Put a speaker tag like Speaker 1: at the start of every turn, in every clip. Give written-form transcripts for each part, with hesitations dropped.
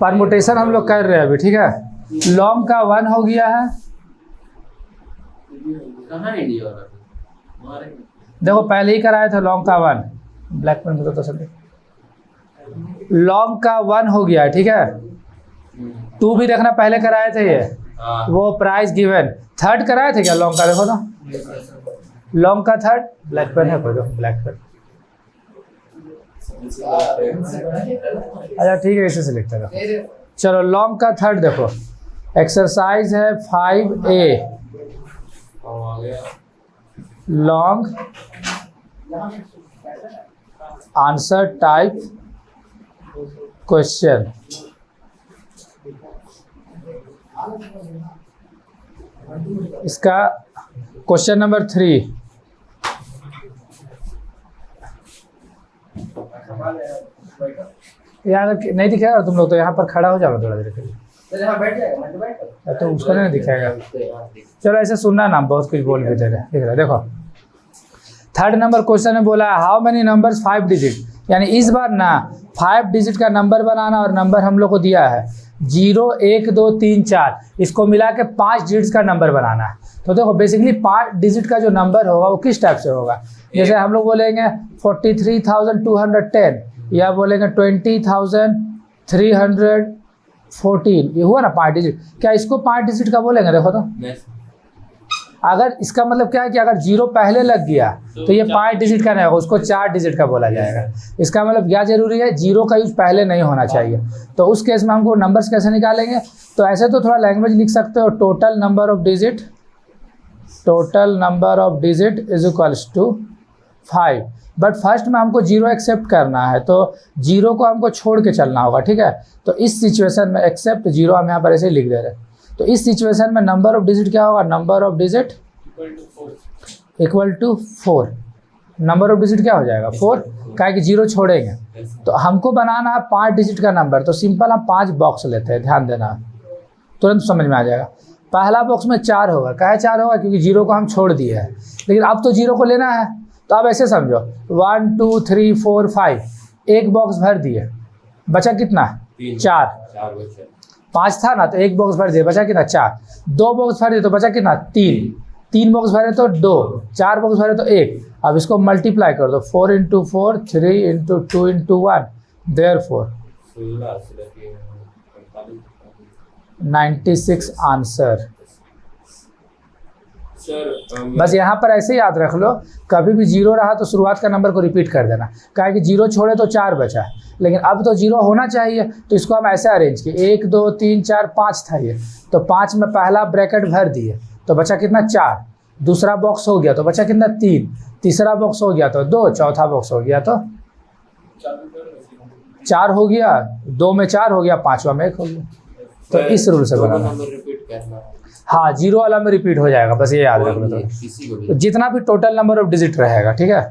Speaker 1: Permutation हम लोग कर रहे हैं अभी, ठीक है। लॉन्ग का 1 हो गया है, देखो पहले ही कराए थे लॉन्ग का 1, ब्लैक पेन में तो सब लॉन्ग का 1 हो गया है, ठीक है। 2 भी देखना पहले कराए थे ये, वो प्राइस गिवन। थर्ड कराए थे क्या लॉन्ग का, देखो तो लॉन्ग का थर्ड, ब्लैक पेन है कोई, ब्लैक पेन, अच्छा ठीक है, इसे से लिखते रहो। चलो लॉन्ग का थर्ड देखो, एक्सरसाइज है 5A, long answer type question. इसका क्वेश्चन नंबर 3, यहाँ नहीं दिखेगा तुम लोग तो यहाँ पर खड़ा हो जाओ थोड़ा देर के लिए, तो उसको नहीं दिखेगा। चलो ऐसे सुनना ना, बहुत कुछ बोल भी दे रहे, दिख रहा है देखो। थर्ड नंबर क्वेश्चन में बोला है हाउ मेनी नंबर्स 5 डिजिट, यानी इस बार ना 5 डिजिट का नंबर बनाना, और नंबर हम लोग को दिया है 0 1 2 3 4, इसको मिला के 5 डिजिट का नंबर बनाना है। तो देखो बेसिकली 5 डिजिट का जो नंबर होगा वो किस टाइप से होगा, जैसे हम लोग बोलेंगे 43,210 या बोलेंगे 20,314, ये हुआ ना 5 डिजिट। क्या इसको 5 डिजिट का बोलेंगे, देखो तो अगर इसका मतलब क्या है कि अगर 0 पहले लग गया तो ये 5 डिजिट का नहीं होगा, उसको 4 डिजिट का बोला जाएगा। इसका मतलब क्या जरूरी है, 0 का यूज पहले नहीं होना चाहिए। तो उस केस में हमको नंबर्स कैसे निकालेंगे, तो ऐसे तो थोड़ा लैंग्वेज लिख सकते हो, total number of digit, total number of digit is equals to 5, but first में हमको 0 एक्सेप्ट करना है, तो 0 को हमको छोड़ के चलना होगा, ठीक है। तो इस सिचुएशन में एक्सेप्ट 0 हम यहाँ पर ऐसे लिख दे रहे हैं। तो इस सिचुएशन में नंबर ऑफ डिजिट क्या होगा, number of digit equal to 4, number of digit क्या हो जाएगा 4, क्या कि 0 छोड़ेंगे। तो हमको बनाना है 5 डिजिट का नंबर, तो सिंपल हम 5 बॉक्स लेते हैं, ध्यान देना तुरंत समझ में आ जाएगा। पहला बॉक्स में 4 होगा, क्या 4 होगा, क्योंकि 0 को हम छोड़ दिए हैं, लेकिन अब तो 0 को लेना है। तो अब ऐसे समझो 1 2 3 4 5, एक बॉक्स भर दिए, बचा कितना 4, 5 था ना, तो एक बॉक्स भर दिए, बचा कितना 4, 2 बॉक्स भर दिए तो बचा कितना 3 बॉक्स भरे तो 2, 4 बॉक्स भरे तो 1। अब इसको मल्टीप्लाई कर दो, 4 × 4 3 × 2 × 1, देयरफॉर 96 आंसर। बस यहाँ पर ऐसे याद रख लो, कभी भी 0 रहा तो शुरुआत का नंबर को रिपीट कर देना, क्या कि 0 छोड़े तो 4 बचा, लेकिन अब तो 0 होना चाहिए, तो इसको हम ऐसे अरेंज किए 1 2 3 4 5 था ये, तो 5 में पहला ब्रैकेट भर दिए तो बचा कितना 4, दूसरा बॉक्स हो गया तो बचा कितना 3, तीसरा बॉक्स हो गया तो 2, चौथा बॉक्स हो गया तो 4 हो गया, 2 में 4 हो गया, 5वां में 1 हो गया। तो इस रूल से बनाना, हाँ 0 वाला में रिपीट हो जाएगा, बस ये याद रख लो। तो जितना भी टोटल नंबर ऑफ डिजिट रहेगा, ठीक है।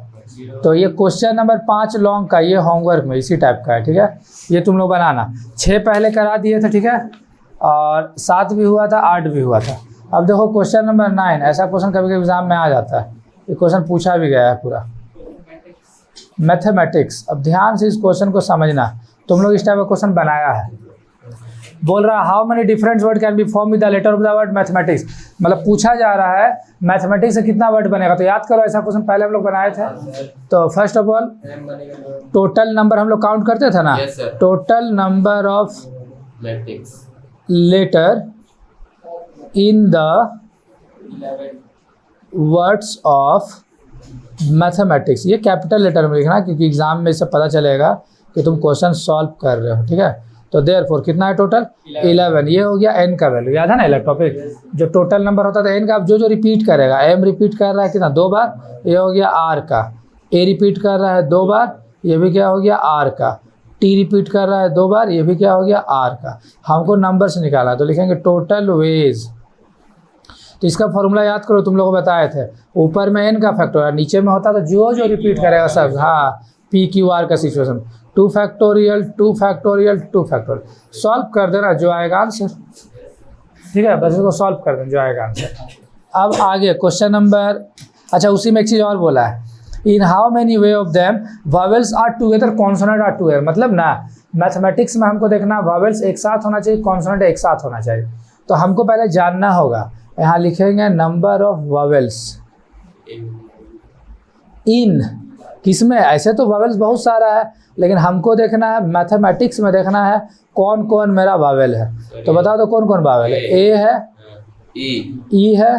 Speaker 1: तो ये क्वेश्चन नंबर 5 लॉन्ग का, ये होमवर्क में इसी टाइप का है, ठीक है। ये तुम लोग बनाना, 6 पहले करा दिए थे, ठीक है, और 7 भी हुआ था, 8 भी हुआ था। अब देखो क्वेश्चन नंबर 9, ऐसा क्वेश्चन कभी कभी एग्जाम में आ जाता है, ये क्वेश्चन पूछा भी गया है पूरा, मैथमेटिक्स। अब ध्यान से इस क्वेश्चन को समझना, तुम लोग इस टाइप का क्वेश्चन बनाया है। बोल रहा how many different word can be form with the letter of the word mathematics, मतलब पूछा जा रहा है मैथमेटिक्स से कितना वर्ड बनेगा। तो याद करो ऐसा क्वेश्चन पहले हम लोग बनाए थे। तो first of all total number हम लोग काउंट करते थे ना, total number of letter in the words of mathematics, ये कैपिटल लेटर में लिखना, क्योंकि एग्जाम में इससे पता चलेगा कि तुम क्वेश्चन सॉल्व कर रहे हो, ठीक है। तो देयरफॉर कितना है टोटल 11, ये हो गया n का वैल्यू, याद है ना टॉपिक, जो टोटल नंबर होता था n का, अब जो रिपीट करेगा, m रिपीट कर रहा है कितना 2 बार, ये हो गया r का, a रिपीट कर रहा है 2 बार, ये भी क्या हो गया r का, t रिपीट कर रहा है 2 बार, ये भी क्या हो गया r का। हमको नंबर से निकाला, तो लिखेंगे टोटल वेज। तो इसका फॉर्मूला याद करो, तुम लोगों को बताए थे, ऊपर में n का फैक्टोरियल, नीचे में होता तो जो रिपीट करेगा सब, हाँ PQR का situation, 2 factorial 2 factorial 2 factorial, solve कर देना जो आएगा आंसर, ठीक है। बस इसको सॉल्व कर देना जो आएगा आंसर। अब आगे क्वेश्चन नंबर, अच्छा उसी में एक चीज़ और बोला है, in how many way of them vowels are together consonant are together, मतलब ना मैथमेटिक्स में हमको देखना वावेल्स एक साथ होना चाहिए, कॉन्सोनेंट एक साथ होना चाहिए। तो हमको पहले जानना होगा, यहाँ लिखेंगे नंबर ऑफ वावेल्स इन किसमें। ऐसे तो वावेल्स बहुत सारा है, लेकिन हमको देखना है मैथमेटिक्स में देखना है कौन कौन मेरा वावेल है। तो बताओ तो कौन कौन वावेल है। ए है, ई है,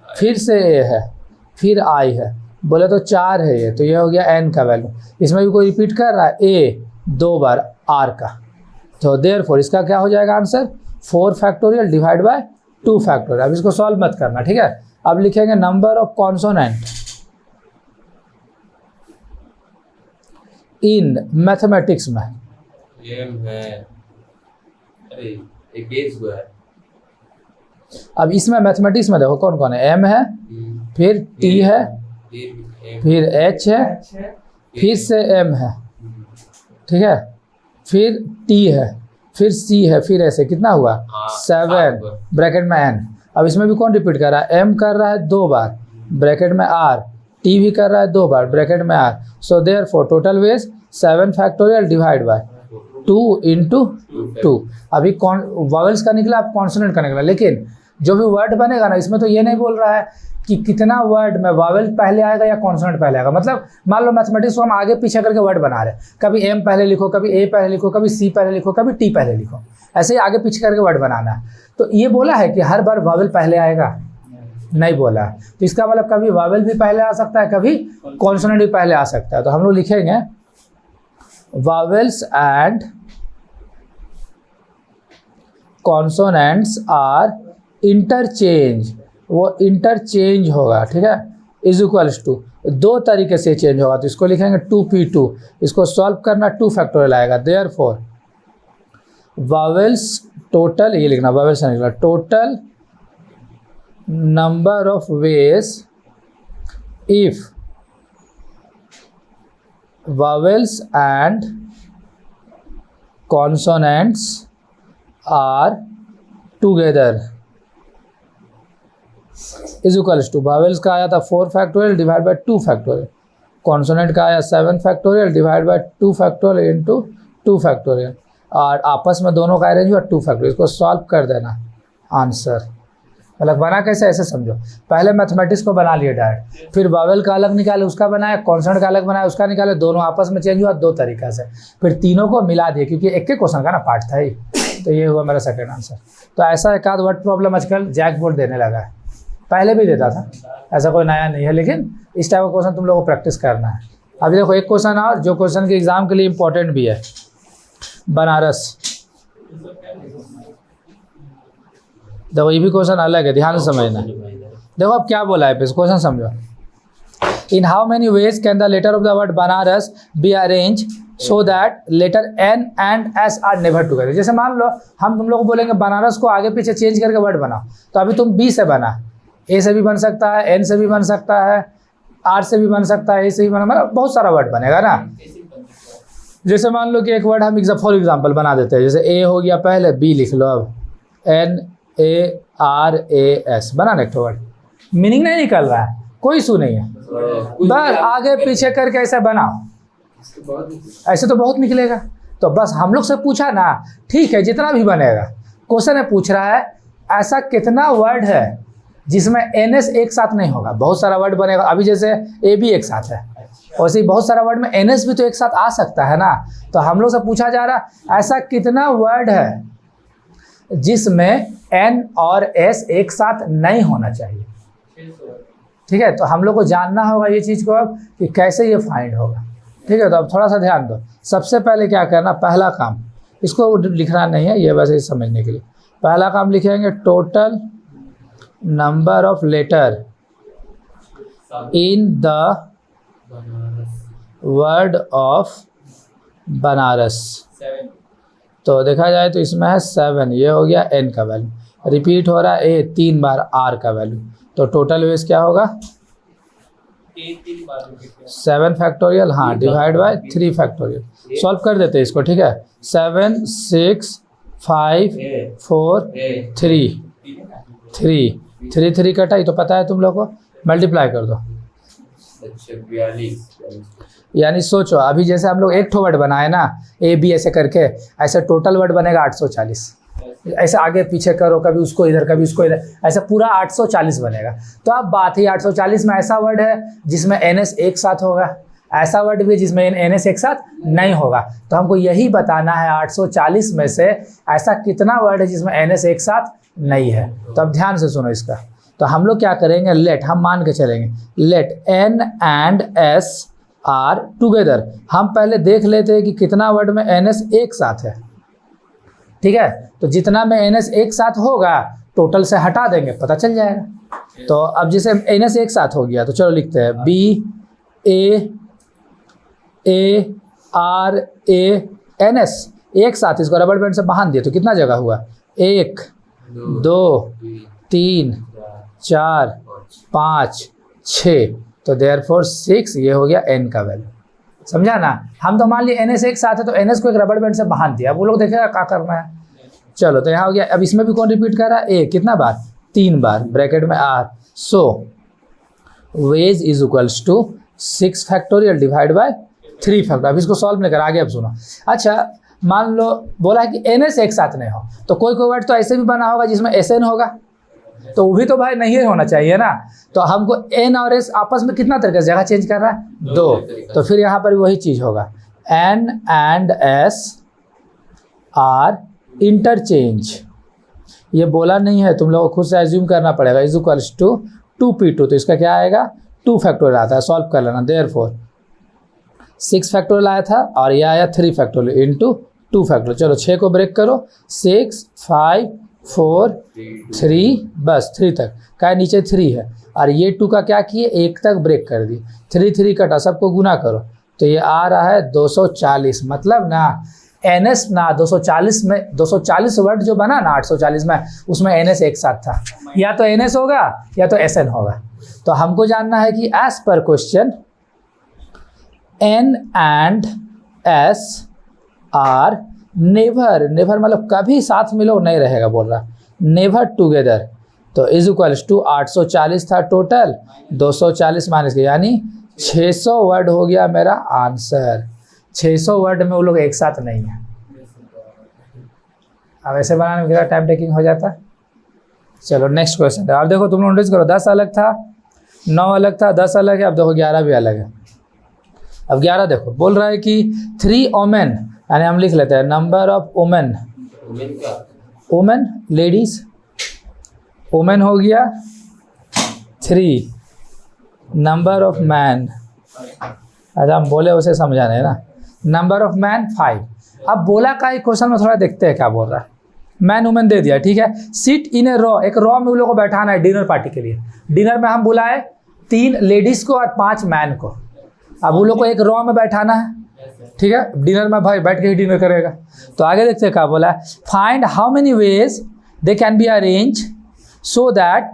Speaker 1: फिर से ए है, फिर आई है, बोले तो 4 है ये, तो ये हो गया एन का वैल्यू। इसमें भी कोई रिपीट कर रहा है ए 2 बार आर का, तो देयरफॉर इसका क्या हो जाएगा answer 4 factorial divide by 2 factorial. अब इसको सॉल्व मत करना, ठीक है। अब लिखेंगे number of consonant in mathematics में।
Speaker 2: एम है, अरे एक बेस हुआ है।
Speaker 1: अब इसमें मैथमेटिक्स में देखो कौन कौन है। एम है, फिर टी है, फिर एच है, फिर से एम है, ठीक है, फिर टी है, फिर सी है, फिर ऐसे कितना हुआ 7 ब्रैकेट में एन। अब इसमें भी कौन रिपीट कर रहा है, एम कर रहा है 2 बार ब्रैकेट में आर, टी भी कर रहा है 2 बार ब्रैकेट में R. So therefore total ways 7 factorial divide by 2 into 2। अभी कौन वावेल्स का निकला, अब कॉन्सोनेंट का निकला। लेकिन जो भी वर्ड बनेगा ना, इसमें तो ये नहीं बोल रहा है कि कितना वर्ड में वावेल पहले आएगा या कॉन्सोनेंट पहले आएगा। मतलब मान लो मैथमेटिक्स को हम आगे पीछे करके वर्ड बना रहे हैं, कभी एम पहले लिखो, कभी ए पहले लिखो, कभी सी पहले लिखो, कभी टी पहले लिखो, ऐसे ही आगे पीछे करके वर्ड बनाना है। तो ये बोला है कि हर बार वावेल पहले आएगा, नहीं बोला है। तो इसका मतलब कभी वावेल भी पहले आ सकता है, कभी कॉन्सोनेंट भी पहले आ सकता है। तो हम लोग लिखेंगे vowels and consonants are interchange, वो इंटरचेंज होगा, ठीक है, इज इक्वल्स टू 2 तरीके से चेंज होगा। तो इसको लिखेंगे 2p2, इसको सॉल्व करना 2 फैक्टोरियल आएगा। देयरफॉर वावेल्स टोटल, ये लिखना वावेल्स नहीं लिखना, total number of ways if vowels and consonants are together is equals to, vowels का आया था 4 factorial divide by 2 factorial, consonant का आया 7 factorial divide by 2 factorial into 2 factorial, और आपस में दोनों का अरेंज हुआ 2 फैक्टोरियल। इसको सॉल्व कर देना आंसर। मतलब बना कैसे, ऐसे समझो, पहले मैथमेटिक्स को बना लिए डायरेक्ट, फिर वावेल का अलग निकाले उसका बनाया, कॉन्सोनेंट का अलग बनाया उसका निकाले, दोनों आपस में चेंज हुआ 2 तरीक़ा से, फिर तीनों को मिला दिए क्योंकि एक के क्वेश्चन का ना पार्ट था ही। तो ये हुआ मेरा सेकंड आंसर। तो ऐसा एक आध वर्ड प्रॉब्लम आजकल जैक बोर्ड देने लगा है, पहले भी देता था, ऐसा कोई नया नहीं है, लेकिन इस टाइप का क्वेश्चन तुम लोगों को प्रैक्टिस करना है। अभी देखो एक क्वेश्चन और जो क्वेश्चन के एग्जाम के लिए इंपॉर्टेंट भी है, बनारस। देखो ये भी क्वेश्चन अलग है, ध्यान से समझना। देखो अब क्या बोला है, क्वेश्चन समझो। In how many ways can the letter of the word Banaras be arrange so that letter N and S are never together. जैसे मान लो हम तुम लोग को बोलेंगे बनारस को आगे पीछे चेंज करके वर्ड बनाओ, तो अभी तुम बी से बना, ए से भी बन सकता है, एन से भी बन सकता है, आर से भी बन सकता है, ए से भी बना, मतलब बहुत सारा वर्ड बनेगा ना। जैसे मान लो कि एक वर्ड हम फॉर एग्जाम्पल बना देते हैं, जैसे ए हो गया पहले, बी लिख लो, अब N A R A S बनाना एक वर्ड, मीनिंग नहीं निकल रहा है, कोई इशू नहीं है, बस आगे पीछे करके ऐसे बनाओ, ऐसे तो बहुत निकलेगा। तो बस हम लोग से पूछा ना, ठीक है जितना भी बनेगा, क्वेश्चन में पूछ रहा है ऐसा कितना वर्ड है जिसमें एन एस एक साथ नहीं होगा। बहुत सारा वर्ड बनेगा, अभी जैसे ए भी एक साथ है, वैसे ही बहुत सारा वर्ड में एन एस भी तो एक साथ आ सकता है ना। तो हम लोग से पूछा जा रहा ऐसा कितना वर्ड है जिसमें एन और एस एक साथ नहीं होना चाहिए, ठीक है। तो हम लोग को जानना होगा ये चीज़ को अब कि कैसे ये फाइंड होगा, ठीक है। तो अब थोड़ा सा ध्यान दो। सबसे पहले क्या करना, पहला काम, इसको लिखना नहीं है, ये वैसे ही समझने के लिए, पहला काम लिखेंगे total number of letter in the word of Banaras. तो देखा जाए तो इसमें है 7, ये हो गया एन का वैल्यू, रिपीट हो रहा है ए 3 बार आर का वैल्यू, तो टोटल वेज क्या होगा 7 फैक्टोरियल, हाँ, डिवाइड बाय 3 फैक्टोरियल। सॉल्व कर देते हैं इसको, ठीक है। 7 6 5 4 3 3 3 3 कटा ही तो पता है तुम लोग को, मल्टीप्लाई कर दो,
Speaker 2: अच्छा 42।
Speaker 1: यानी सोचो अभी जैसे हम लोग एक ठो वर्ड बनाए ना ए बी ऐसे करके, ऐसे टोटल वर्ड बनेगा 840। ऐसे आगे पीछे करो, कभी उसको इधर कभी उसको इधर, ऐसे पूरा 840 बनेगा। तो अब बात ही 840 में ऐसा वर्ड है जिसमें NS एक साथ होगा, ऐसा वर्ड भी है जिसमें NS एक साथ नहीं होगा। तो हमको यही बताना है 840 में से ऐसा कितना वर्ड है जिसमें NS एक साथ नहीं है। तो अब ध्यान से सुनो इसका। तो हम लोग क्या करेंगे, लेट हम मान के चलेंगे, let N and S are together. हम पहले देख लेते हैं कि कितना वर्ड में NS एक साथ है, ठीक है। तो जितना में NS एक साथ होगा टोटल से हटा देंगे, पता चल जाएगा। तो अब जैसे NS एक साथ हो गया तो चलो लिखते हैं BAARANS एक साथ, इसको रबड़ बैंड से बांध दिए तो कितना जगह हुआ, 1 2 3 4 5 6। तो देयरफॉर 6 ये हो गया N का वैल्यू, समझा ना। हम तो मान लिए NS एक साथ है तो NS को एक रबड़ बैंड से बांध दिया। अब वो लोग देखेगा क्या करना है। चलो तो यहाँ हो गया। अब इसमें भी कौन रिपीट कर रहा है, A कितना बार, 3 बार, ब्रैकेट में R। So ways is equals to 6 factorial divide by 3 factorial. अब इसको सॉल्व नहीं कर, आगे अब सुनो। अच्छा मान लो बोला है कि NS एक साथ नहीं हो, तो कोई कोई वर्ड तो ऐसे भी बना होगा जिसमें SN होगा, तो वो भी तो भाई नहीं होना चाहिए ना। तो हमको N और S आपस में कितना तरीके से जगह चेंज कर रहा है, 2। तो फिर यहाँ पर वही चीज़ होगा, N and S are interchange. ये बोला नहीं है, तुम लोगों को खुद से एज्यूम करना पड़ेगा। इज इक्वल्स टू 2P2, तो इसका क्या आएगा 2 फैक्टोरियल आता है, सॉल्व कर लेना। देयरफॉर 6 फैक्टोरियल आया था और ये आया 3 फैक्टोरियल इंटू 2 फैक्टोरियल। चलो 6 को ब्रेक करो, 6 5 4 3, बस 3 तक का नीचे 3 है। और ये 2 का क्या किए, 1 तक ब्रेक कर दी, 3 3 कटा, सबको गुना करो तो ये आ रहा है 240। मतलब ना NS ना 240 में 240 वर्ड जो बना ना 840 में, उसमें NS एक साथ था। या तो NS होगा या तो SN होगा। तो हमको जानना है कि एज पर question N and S are never, never मतलब कभी साथ में लोग नहीं रहेगा बोल रहा, नेवर टुगेदर। तो इज इक्वल्स टू 840 था टोटल, 240 माइनस के, यानी 600 वर्ड हो गया मेरा आंसर। 600 वर्ड में वो लोग एक साथ नहीं है। अब ऐसे बनाने में कितना टाइम टेकिंग हो जाता। चलो नेक्स्ट क्वेश्चन है। अब देखो तुम लोग नोटिस करो, 10 अलग था, 9 अलग था, 10 अलग है, अब देखो 11 भी अलग है। अब 11 देखो बोल रहा है कि 3 ओमेन, यानी हम लिख लेते हैं number of women, women ladies, women हो गया 3, नंबर ऑफ मैन, अच्छा हम बोले उसे समझाने है ना, नंबर ऑफ मैन 5। अब बोला का एक क्वेश्चन में थोड़ा देखते हैं क्या बोल रहा है। मैन वुमेन दे दिया, ठीक है। सिट इन ए रॉ, एक रॉ में उन लोगों को बैठाना है डिनर पार्टी के लिए। डिनर में हम बुलाए 3 लेडीज को और 5 मैन को। अब उन लोग को एक रॉ में बैठाना है, ठीक है। डिनर में भाई बैठ के ही डिनर करेगा। तो आगे देखते हैं क्या बोला है, find how many ways they can be arrange so that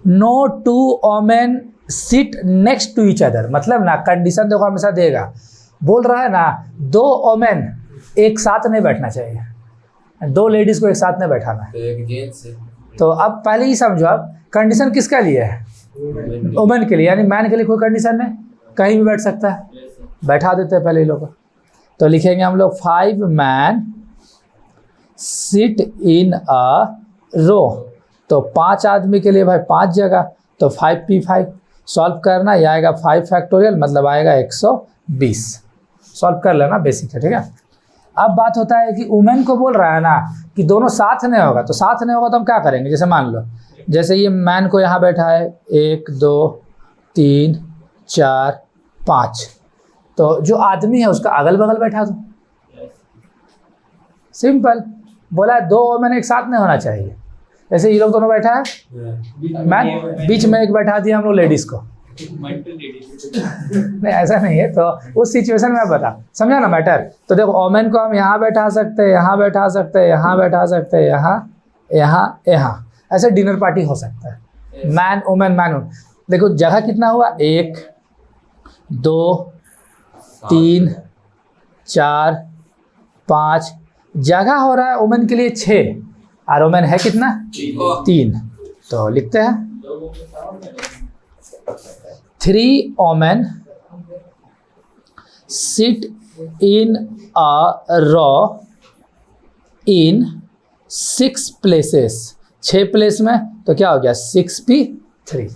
Speaker 1: no 2 women sit next to each other. मतलब ना कंडीशन देखो हमेशा देगा, बोल रहा है ना 2 ओमेन एक साथ नहीं बैठना चाहिए, 2 लेडीज को एक साथ नहीं बैठाना है।
Speaker 2: तो एक जेंट्स है।
Speaker 1: तो अब पहले ही समझो, अब कंडीशन किसका लिए है, ओमेन के लिए, यानी मैन के लिए कोई कंडीशन नहीं, कहीं भी बैठ सकता है। बैठा देते हैं पहले ही लोग को। तो लिखेंगे हम लोग 5 मैन सिट इन अ रो। तो 5 आदमी के लिए भाई 5 जगह, तो 5P5 सॉल्व करना, यह आएगा 5 फैक्टोरियल, मतलब आएगा 120। सॉल्व कर लेना, बेसिक है, ठीक है। अब बात होता है कि वुमेन को बोल रहा है ना कि दोनों साथ नहीं होगा, तो साथ नहीं होगा तो हम क्या करेंगे। जैसे मान लो, जैसे ये मैन को यहाँ बैठा है 1 2 3 4 5, तो जो आदमी है उसका अगल बगल बैठा दो, सिंपल। बोला 2 वुमेन एक साथ नहीं होना चाहिए। जैसे ये लोग दोनों बैठा है, मैन बीच में एक बैठा दिया हम लोग लेडीज को। नहीं ऐसा नहीं है, तो उस सिचुएशन में बता, समझा ना मैटर। तो देखो ओमेन को हम यहाँ बैठा सकते हैं, यहाँ बैठा सकते हैं, यहाँ बैठा सकते हैं, यहाँ यहाँ यहाँ, ऐसे डिनर पार्टी हो सकता है। मैन वुमेन मैन वुमेन, देखो जगह कितना हुआ, 1 2 3 4 5, जगह हो रहा है वुमेन के लिए 6 और वुमेन है कितना 3। तो लिखते हैं 3 women sit in a row in 6 places, 6 place में, तो क्या हो गया 6p3,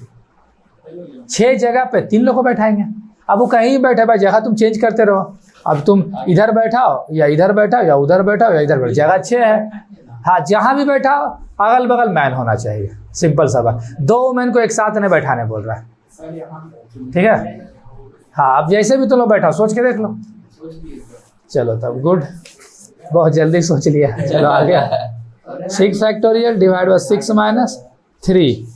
Speaker 1: 6 जगह पे 3 लोग को बैठाएंगे। अब वो कहीं बैठे भाई, जगह तुम चेंज करते रहो, अब तुम इधर बैठाओ या इधर बैठाओ या उधर बैठाओ या इधर बैठाओ, जगह 6 है। हाँ, जहाँ भी बैठाओ अगल बगल मैन होना चाहिए, सिंपल सा बात। 2 वुमेन को एक साथ नहीं बैठाने बोल रहा है, ठीक है। हाँ, अब जैसे भी तुम लोग बैठाओ, सोच के देख लो। चलो तब गुड, बहुत जल्दी सोच लिया। चलो आ गया 6 factorial divide by 6 minus 3,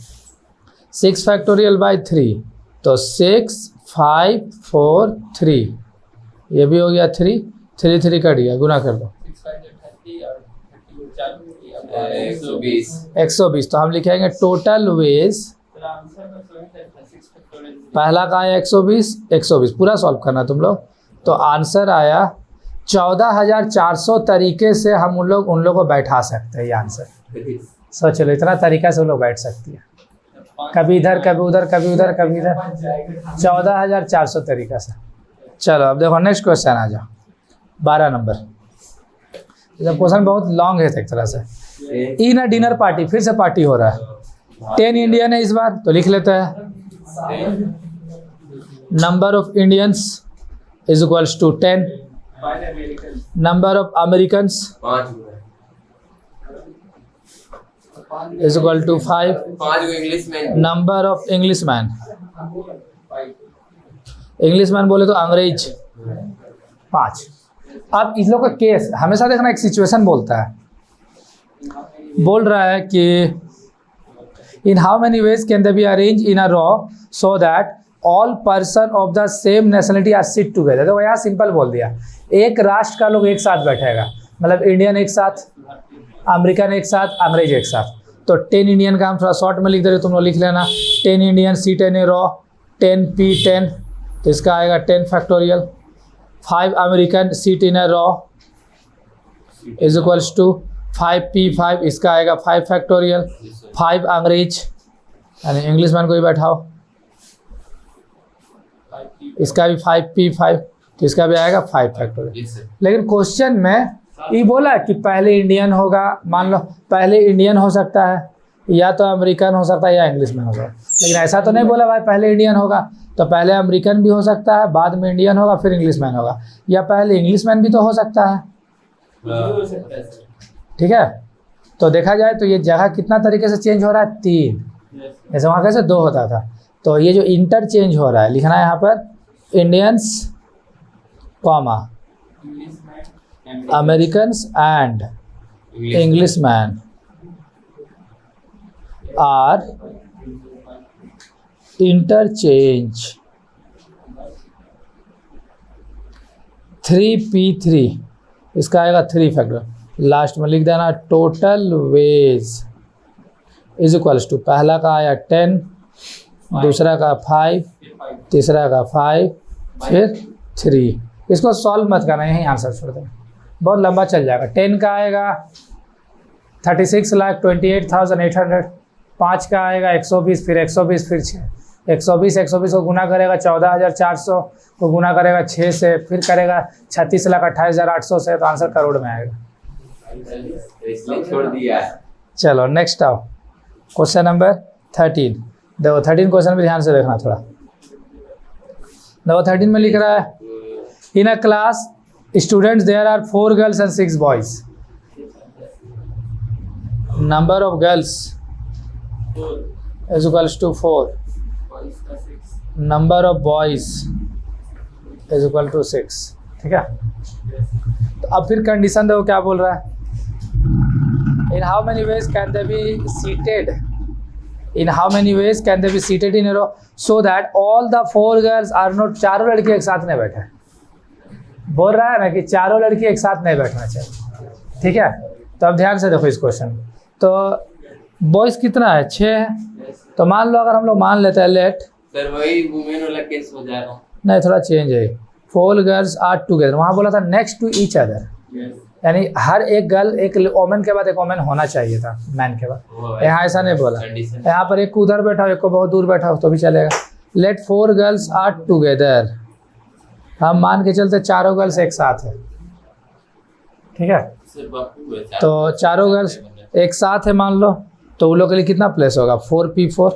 Speaker 1: 6 factorial by 3, तो 6 5 4 3, ये भी हो गया 3 3 3 कट गया, गुना कर दो 120। तो हम लिखेंगे टोटल वेज, पहला का आया 120 पूरा सॉल्व करना तुम लोग, तो आंसर आया 14,400 तरीके से हम उन लोग को बैठा सकते हैं। ये आंसर सोच लो, इतना तरीका से उन लोग बैठ सकती है, कभी इधर कभी उधर कभी उधर कभी इधर, 14,400 तरीका से। चलो अब देखो नेक्स्ट क्वेश्चन आ जाओ, 12 नंबर। क्वेश्चन बहुत लॉन्ग है एक तरह से। इन अ डिनर पार्टी, फिर से पार्टी हो रहा है, 10 इंडियन है इस बार, तो लिख लेते हैं number of Indians is equals to 10, number of Americans is equal to 5, number of Englishman, Englishman बोले तो अंग्रेज 5। अब इस लोग का केस हमेशा देखना, एक सिचुएशन बोलता है, बोल रहा है कि in how many ways can they be arrange in a row so that all person of the same nationality are sit together. तो यहाँ सिंपल बोल दिया, एक राष्ट्र का लोग एक साथ बैठेगा, मतलब इंडियन एक साथ, अमेरिकन एक साथ, अंग्रेज एक साथ। तो 10 इंडियन का हम थोड़ा शॉर्ट में लिख दे रहे, तुम लोग लिख लेना 10 Indian seat in a row, 10p10, तो इसका आएगा 10 factorial. 5 American seat in a row is equals to 5p5, इसका आएगा 5 फैक्टोरियल। 5 अंग्रेज यानी इंग्लिश मैन को ही बैठाओ, इसका भी 5p5, तो इसका भी आएगा 5 फैक्टोरियल। लेकिन क्वेश्चन में ये बोला कि पहले इंडियन होगा, मान लो पहले इंडियन हो सकता है, या तो अमेरिकन हो सकता है या इंग्लिश मैन हो सकता है, लेकिन ऐसा तो नहीं बोला भाई पहले इंडियन होगा, तो पहले अमेरिकन भी हो सकता है, बाद में इंडियन होगा, फिर इंग्लिश मैन होगा, या पहले इंग्लिश मैन भी तो हो सकता है, ठीक है। तो देखा जाए तो ये जगह कितना तरीके से चेंज हो रहा है, 3, जैसे वहाँ कैसे 2 होता था, तो ये जो इंटरचेंज हो रहा है, लिखना है यहाँ पर Indians comma Americans and English man are interchange 3p3, इसका आएगा 3 फैक्टर। लास्ट में लिख देना total ways is equals to, पहला का आया 10, दूसरा का 5, तीसरा का 5, फिर 3। इसको सॉल्व मत करना, यही आंसर छोड़ देना, बहुत लंबा चल जाएगा। 10 का आएगा 36,28,800, 5 का आएगा 120, फिर 120, फिर 6, 120 को गुना करेगा 14,400 को गुना करेगा 6 से, फिर करेगा 36,28,800 से, तो आंसर करोड़ में आएगा।
Speaker 2: छोड़ दिया।
Speaker 1: चलो नेक्स्ट आओ, क्वेश्चन नंबर 13। देखो 13 क्वेश्चन भी ध्यान से देखना थोड़ा। देखो 13 में लिख रहा है in a class students there are 4 girls and 6 boys, number of girls is equals to 4, number of boys is equal to 6, ठीक है। तो अब फिर कंडीशन देखो क्या बोल रहा है, in how many ways can they be seated, in how many ways can they be seated in a row so that all the 4 girls are not, चारों लड़की एक साथ नहीं बैठे, बोल रहा है ना कि चारों लड़की एक साथ नहीं बैठना चाहिए, ठीक है। तो अब ध्यान से देखो इस क्वेश्चन, तो बॉयज कितना है 6 है, तो मान लो अगर हम लोग मान लेते हैं लेट,
Speaker 2: सर वही वुमेन वाला केस हो जा रहा है,
Speaker 1: नहीं थोड़ा चेंज है, 4 गर्ल्स आर टुगेदर, वहाँ बोला था नेक्स्ट टू ईच अदर, यानी हर एक गर्ल एक वोमेन के बाद एक वोमेन होना चाहिए था मैन के बाद, यहाँ ऐसा नहीं बोला, यहाँ पर एक को उधर बैठा हो, एक को बहुत दूर बैठा हो तो भी चलेगा। लेट 4 गर्ल्स आर टुगेदर, हम मान के चलते चारों गर्ल्स एक साथ है, ठीक है। तो चारों गर्ल्स एक साथ है मान लो, तो उन लोग के लिए कितना प्लेस होगा 4p4,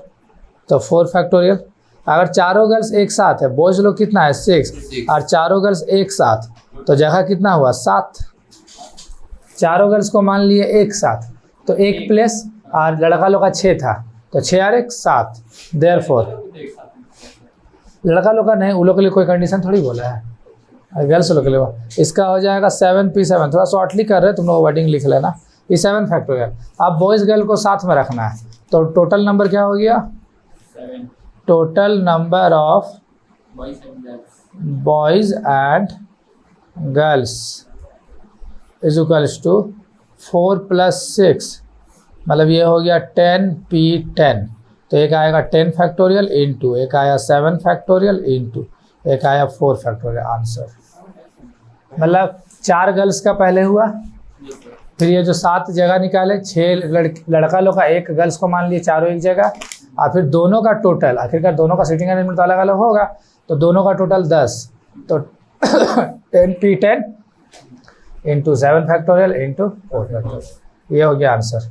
Speaker 1: तो 4 फैक्टोरियल। अगर चारों गर्ल्स एक साथ है, बॉयज लोग कितना है 6, और चारों गर्ल्स एक साथ, तो जगह कितना हुआ 7। चारों गर्ल्स को मान लिए एक साथ, तो एक प्लेस, और लड़का लोग का 6 था, तो 6 और 1 7। देयरफॉर लड़का लोग का नहीं, उन लोग के लिए कोई कंडीशन थोड़ी बोला है, गर्ल्स लोग के लिए। इसका हो जाएगा 7p7, थोड़ा शॉर्टली कर रहे हैं तुम लोग, वर्डिंग लिख लेना, ये 7 फैक्टोरियल। अब बॉयज़ गर्ल को साथ में रखना है, तो टोटल नंबर क्या हो गया, total number of boys and girls is equals to 4 + 6, मतलब ये हो गया 10p10। तो एक आएगा 10 फैक्टोरियल इंटू, एक आया 7 फैक्टोरियल इंटू, एक आया 4 फैक्टोरियल। आंसर मतलब 4 गर्ल्स का पहले हुआ, फिर ये जो 7 जगह निकाले, 6 लड़का लोग का, 1 गर्ल्स को मान लिए, चारों एक जगह, और फिर दोनों का टोटल, आखिरकार दोनों का सीटिंग अरेंजमेंट तो अलग अलग होगा, तो दोनों का टोटल 10, तो 10p10 into 7 factorial into 4 factorial, ये हो गया आंसर।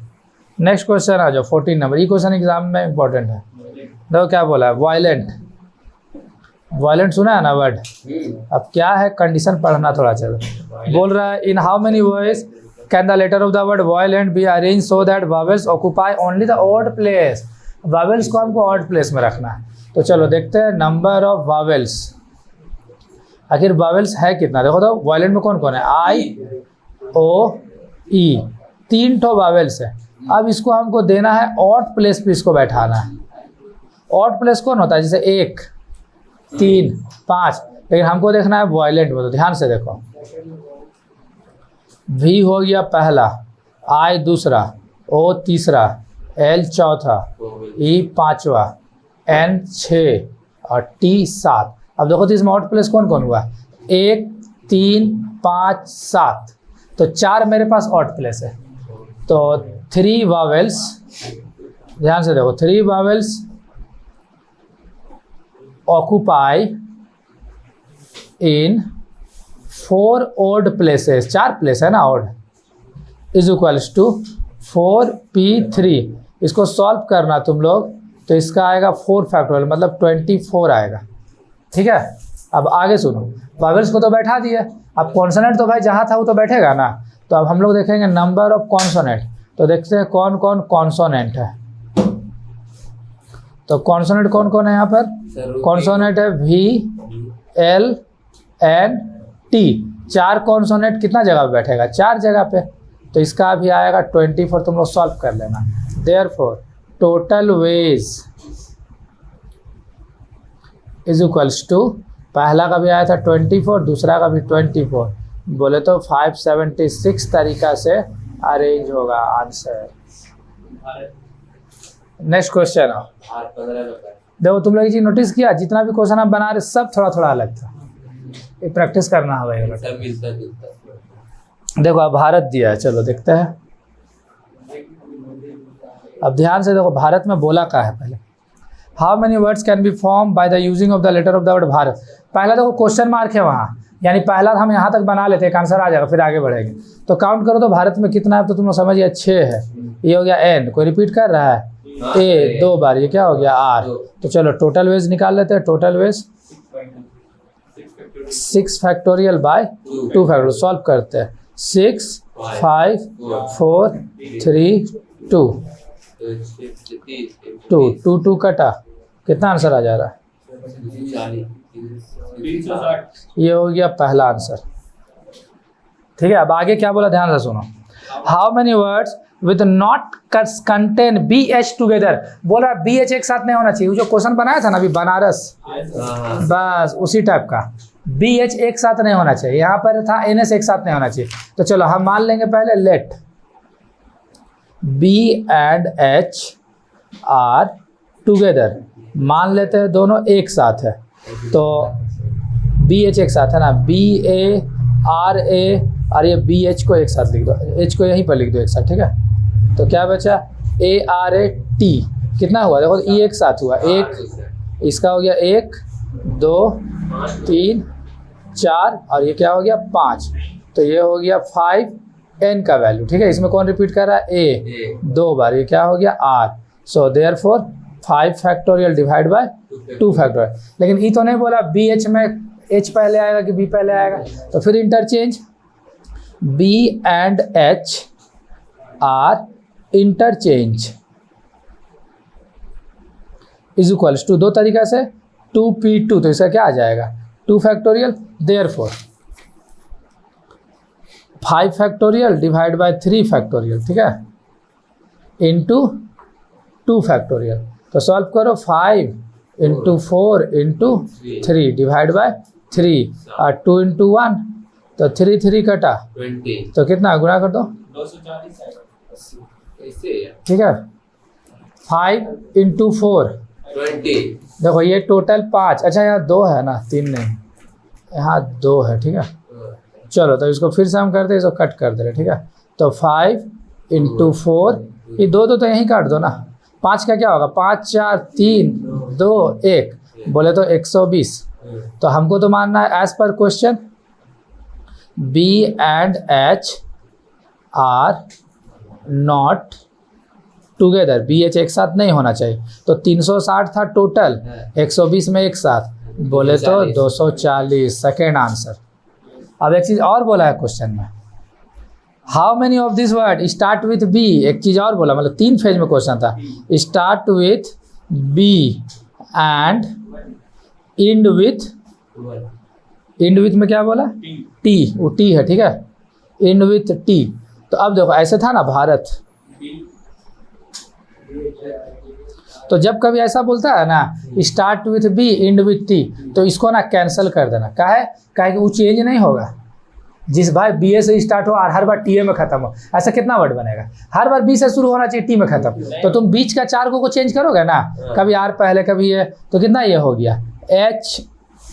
Speaker 1: नेक्स्ट क्वेश्चन आ जाओ 14 नंबर, ये क्वेश्चन एग्जाम में इंपॉर्टेंट है। देखो क्या बोला है, वायलेंट, वायलेंट सुना है ना वर्ड, अब क्या है कंडीशन पढ़ना थोड़ा, चलो। बोल रहा है in how many words can the letter of the word violent be arrange so that vowels occupy only the odd place, vowels को हमको ऑड प्लेस में रखना है। तो चलो देखते हैं नंबर ऑफ वावेल्स, आखिर वावेल्स है कितना, देखो तो वायलेंट में कौन कौन है, I O E, 3 ठो वावेल्स है। अब इसको हमको देना है ऑड प्लेस पे, इसको बैठाना है। ऑड प्लेस कौन होता है, जैसे 1 3 5, लेकिन हमको देखना है वायलेंट में, तो ध्यान से देखो, V हो गया पहला, I दूसरा, O तीसरा, L चौथा, E पांचवा, N 6 और T 7। अब देखो तो इसमें ऑड प्लेस कौन कौन हुआ, 1 3 5 7, तो 4 मेरे पास ऑड प्लेस है। तो 3 वावेल्स, ध्यान से देखो, 3 वावेल्स ऑक्यूपाई इन 4 ऑड प्लेसेस, 4 प्लेस है ना odd, is equals to 4p3। इसको सॉल्व करना तुम लोग, तो इसका आएगा 4 फैक्टोरियल, मतलब 24 आएगा, ठीक है। अब आगे सुनो, वावेल्स को तो बैठा दिए, अब कॉन्सोनेंट तो भाई जहाँ था वो तो बैठेगा ना, तो अब हम लोग देखेंगे नंबर ऑफ कॉन्सोनेंट, तो देखते हैं कौन कौन कॉन्सोनेंट है। तो कॉन्सोनेंट कौन कौन है यहाँ पर, कॉन्सोनेंट है V L N T, 4 consonant कितना जगह पे बैठेगा, 4 जगह पे, तो इसका भी आएगा 24, तुम लोग सॉल्व कर लेना। Therefore total ways is equals to, पहला का भी आया था 24, दूसरा का भी 24, बोले तो 576 तरीका से अरेंज होगा आंसर। नेक्स्ट क्वेश्चन, देखो तुम लोग ये चीज नोटिस किया, जितना भी क्वेश्चन आप बना रहे सब थोड़ा थोड़ा अलग था, ये प्रैक्टिस करना है भाई। देखो अब भारत दिया है, चलो देखते हैं। अब ध्यान से देखो, भारत में बोला क्या है पहले, how many words can be form by the using of the letter of the word Bharat. पहला देखो क्वेश्चन मार्क है वहाँ, यानी पहला हम यहाँ तक बना लेते हैं, आंसर आ जाएगा, फिर आगे बढ़ेंगे। तो काउंट करो तो भारत में कितना है, तो तुम लोग समझिए 6 है, ये हो गया N, कोई रिपीट कर रहा है, A 2 बार, ये क्या हो गया R। तो चलो टोटल वेज निकाल लेते हैं, total ways 6 factorial by 2 factorial, solve करते हैं, 6 5 4 3 2 2 2 2 कटा, कितना आंसर आ जा रहा है,
Speaker 2: 360।
Speaker 1: ये हो गया पहला आंसर, ठीक है। अब आगे क्या बोला, ध्यान से सुनो, how many words with not contain BH together, बोला BH एक साथ नहीं होना चाहिए, जो क्वेश्चन बनाया था ना अभी बनारस, बस उसी टाइप का, BH एक साथ नहीं होना चाहिए, यहाँ पर था NS एक साथ नहीं होना चाहिए। तो चलो हम मान लेंगे पहले, let B and H are together, मान लेते हैं दोनों एक साथ है, तो BH एक साथ है ना, BA और ये BH को एक साथ लिख दो, H को यहीं पर लिख दो एक साथ, ठीक है। तो क्या बचा ARAT, कितना हुआ देखो, E एक साथ हुआ, 1 इसका हो गया 1 2 3 4 और ये क्या हो गया 5, तो ये हो गया 5 n का वैल्यू, ठीक है। इसमें कौन रिपीट कर रहा है, a 2 बार, ये क्या हो गया r, so therefore 5 factorial divide by 2 factorial. लेकिन ये तो नहीं बोला बी एच में h पहले आएगा कि b पहले आएगा, तो फिर interchange b and h are interchange is equals to, दो तरीका से 2p2, तो इसका क्या आ जाएगा 2 factorial, therefore 5 factorial divide by 3 factorial, ठीक है, इंटू 2 फैक्टोरियल। तो सॉल्व करो 5 इंटू 4 इंटू 3 डिवाइड बाय 3 और 2 इंटू 1, तो 3 3 कटा
Speaker 2: 20,
Speaker 1: तो कितना गुणा कर दो
Speaker 2: 240 ऐसे,
Speaker 1: ठीक है। 5 इंटू 4,
Speaker 2: 20,
Speaker 1: देखो ये टोटल 5, अच्छा यहाँ 2 है ना, 3 नहीं, यहाँ 2 है, ठीक है। चलो तो इसको फिर से हम करते हैं, इसको कट कर दे रहे, ठीक है। तो 5 इंटू 4, ये 2 तो यहीं काट दो ना, 5 का क्या होगा 5 4 3 2 1, बोले तो 120। तो हमको तो मानना है एज पर question B and H are not together, B H एक साथ नहीं होना चाहिए। तो 360 था टोटल, 120 में एक साथ, बोले तो 240, सेकेंड आंसर। अब एक चीज़ और बोला है क्वेश्चन में, how many of this word start with B, एक चीज़ और बोला, मतलब 3 फेज में क्वेश्चन था, start with B and end with में क्या बोला टी, वो टी है, ठीक है, इंड विथ टी। तो अब देखो ऐसे था ना भारत, तो जब कभी ऐसा बोलता है ना start with B end with T, तो इसको ना कैंसिल कर देना, काहे कि वो चेंज नहीं होगा। जिस भाई बी ए से स्टार्ट हो और हर बार टी ए में खत्म हो, ऐसा कितना वर्ड बनेगा, हर बार बी से शुरू होना चाहिए टी में खत्म, तो तुम बीच का 4 को चेंज करोगे ना, कभी आर पहले कभी ए, तो कितना ये हो गया H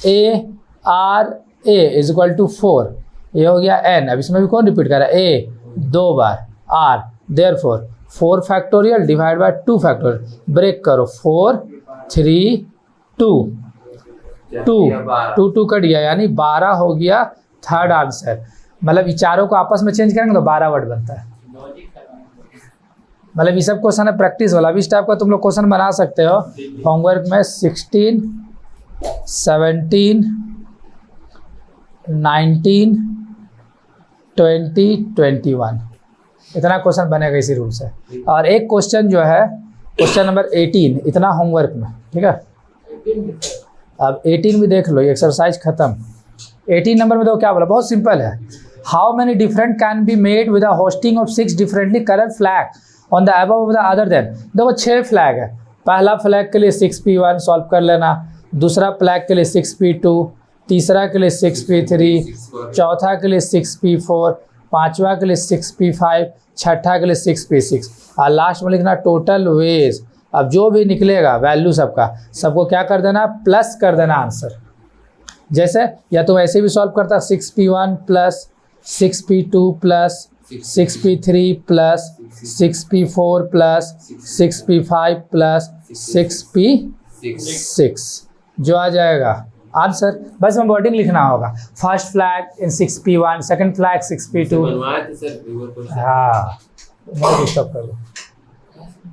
Speaker 1: A R A is equal to 4, ये हो गया एन। अब इसमें भी कौन रिपीट कर रहा है, ए 2 बार R, therefore 4 factorial divide by 2 factorial, break करो 4 3 2 2 कट गया, यानी 12 हो गया थर्ड आंसर। मतलब ये चारों को आपस में चेंज करेंगे तो 12 वर्ड बनता है। मतलब ये सब क्वेश्चन है प्रैक्टिस वाला, इस टाइप का तुम लोग क्वेश्चन बना सकते हो होमवर्क में 16 17 19 20 21, इतना क्वेश्चन बनेगा इसी रूल से। और एक क्वेश्चन जो है क्वेश्चन नंबर 18, इतना होमवर्क में, ठीक है। अब 18 भी देख लो, ये एक्सरसाइज खत्म। 18 नंबर में देखो क्या बोला, बहुत सिंपल है, how many different can be made with a hosting of 6 differently coloured flag on the above of the other than. देखो 6 फ्लैग है, पहला फ्लैग के लिए 6p1 सॉल्व कर लेना, दूसरा फ्लैग के लिए 6p2, तीसरा के लिए 6p3, चौथा के लिए 6p4, पांचवा के लिए 6p5, छठा के लिए 6p6, और लास्ट में लिखना टोटल वेज। अब जो भी निकलेगा वैल्यू सबको क्या कर देना, प्लस कर देना आंसर। जैसे या तो ऐसे भी सॉल्व करता 6p1 plus 6p2 plus 6p3 plus 6p4 plus 6p5 plus 6p6, जो आ जाएगा आंसर। बस में वर्डिंग लिखना होगा, first flag in 6p1, second flag 6p2।
Speaker 2: बनवाए थे सर,
Speaker 1: हाँ, मैं डिस्टर्ब कर दूँ।